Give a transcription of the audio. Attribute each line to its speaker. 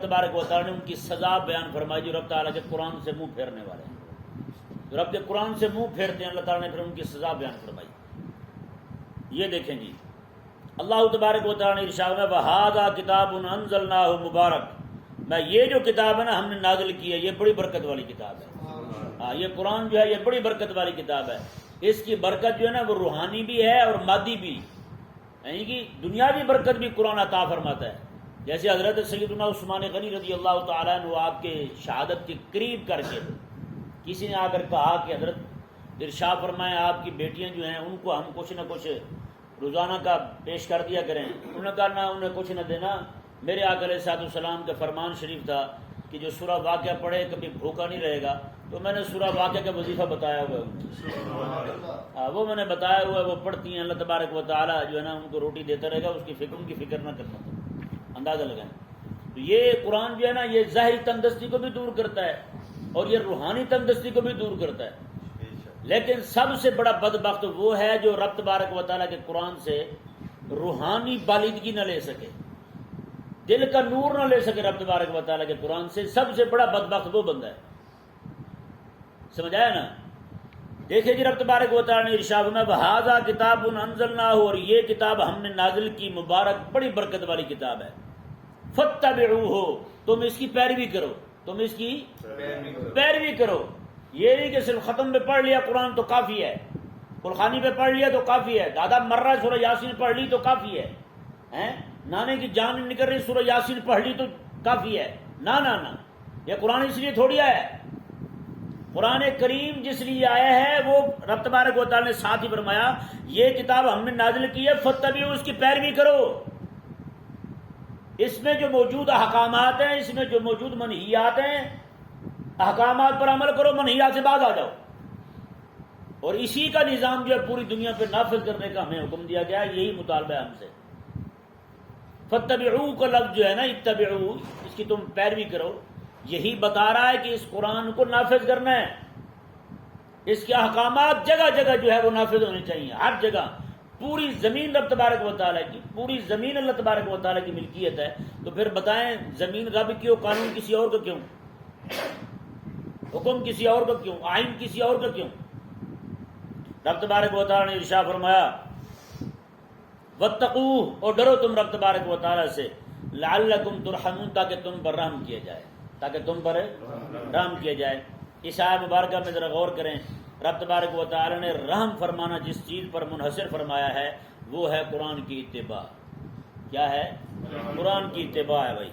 Speaker 1: تبارک و تعالیٰ نے ان کی سزا بیان فرمائی جو رب تعالیٰ کے قرآن سے منہ پھیرنے والے ہیں. جو رب کے قرآن سے منہ پھیرتے ہیں اللہ تعالیٰ نے پھر ان کی سزا بیان فرمائی. یہ دیکھیں جی اللہ تبارک و تعالیٰ نے ارشاد میں وَهَذَا كِتَابٌ أَنزَلْنَاهُ مُبَارَكٌ، میں یہ جو کتاب ہے نا ہم نے نازل کی ہے یہ بڑی برکت والی کتاب ہے. ہاں یہ قرآن جو ہے یہ بڑی برکت والی کتاب ہے. اس کی برکت جو ہے نا وہ روحانی بھی ہے اور مادی بھی، یعنی کہ دنیاوی برکت بھی قرآن عطا فرماتا ہے. جیسے حضرت سیدنا عثمان غنی رضی اللہ تعالیٰ عنہ آپ کے شہادت کے قریب کر کے کسی نے آ کر کہا کہ حضرت ارشاد فرمائیں آپ کی بیٹیاں جو ہیں ان کو ہم کچھ نہ کچھ روزانہ کا پیش کر دیا کریں. انہوں نے کہا نہ انہیں کچھ نہ دینا، میرے آقا علیہ الصلوۃ والسلام کا فرمان شریف تھا کہ جو سورہ واقعہ پڑھے کبھی بھوکا نہیں رہے گا. تو میں نے سورہ واقعہ کا وظیفہ بتایا ہوا ہے، وہ میں نے بتایا ہوا ہے، وہ پڑھتی ہیں. اللہ تبارک و تعالیٰ جو ہے نا ان کو روٹی دیتا رہے گا، اس کی فکر ان کی فکر نہ کرنا. اندازہ لگائیں. تو یہ قرآن جو ہے نا یہ ظاہری تندرستی کو بھی دور کرتا ہے اور یہ روحانی تندرستی کو بھی دور کرتا ہے. لیکن سب سے بڑا بدبخت وہ ہے جو رب تبارک و تعالیٰ کے قرآن سے روحانی بالیدگی نہ لے سکے، دل کا نور نہ لے سکے. رب تبارک و تعالیٰ کے قرآن سے سب سے بڑا بدبخت وہ بندہ ہے. سمجھ آیا نا؟ دیکھیں جی رب تبارک و تعالیٰ نے ارشاد فرمایا وَهَذَا كِتَابٌ أَنزَلْنَاهُ، اور یہ کتاب ہم نے نازل کی مبارک بڑی برکت والی کتاب ہے. فَاتَّبِعُوهُ، تم اس کی پیروی کرو، تم اس کی پیروی کرو. یہ نہیں کہ صرف ختم پہ پڑھ لیا قرآن تو کافی ہے، قرخانی پہ پڑھ لیا تو کافی ہے، دادا مر رہا ہے سورہ یاسین پڑھ لی تو کافی ہے، نانے کی جان نکل رہی سورہ یاسین پڑھ لی تو کافی ہے. نہ نہ نہ، یہ قرآن اس لیے تھوڑی آیا ہے. قرآن کریم جس لیے آیا ہے وہ رب تبارک و تعالیٰ نے ساتھ ہی فرمایا یہ کتاب ہم نے نازل کی ہے فَاتَّبِعُوهُ، اس کی پیروی کرو. اس میں جو موجود احکامات ہیں، اس میں جو موجود منہیات ہیں، احکامات پر عمل کرو، منہیات سے باز آ جاؤ. اور اسی کا نظام جو ہے پوری دنیا پہ نافذ کرنے کا ہمیں حکم دیا گیا ہے. یہی مطالبہ ہے ہم سے. فَاتَّبِعُوهُ کا لفظ جو ہے نا اتبعوا، اس کی تم پیروی کرو، یہی بتا رہا ہے کہ اس قرآن کو نافذ کرنا ہے. اس کے احکامات جگہ جگہ جو ہے وہ نافذ ہونے چاہیے، ہر جگہ. پوری زمین رب تبارک و تعالیٰ کی، پوری زمین اللہ تبارک و تعالیٰ کی ملکیت ہے. تو پھر بتائیں زمین رب کی ہو، قانون کسی اور کا کیوں، حکم کسی اور کا کیوں، آئین کسی اور کا کیوں؟ رب تبارک و تعالیٰ نے ارشاد فرمایا واتقوہ، اور ڈرو تم رب تبارک و تعالیٰ سے، لعلکم ترحمون، تاکہ تم پر رحم کیا جائے، تاکہ تم پر رحم کیا جائے. اس آیت مبارکہ میں ذرا غور کریں. رب تبارک و تعالی نے رحم فرمانا جس چیز پر منحصر فرمایا ہے وہ ہے قرآن کی اتباع. کیا ہے؟ قرآن کی اتباع ہے بھائی.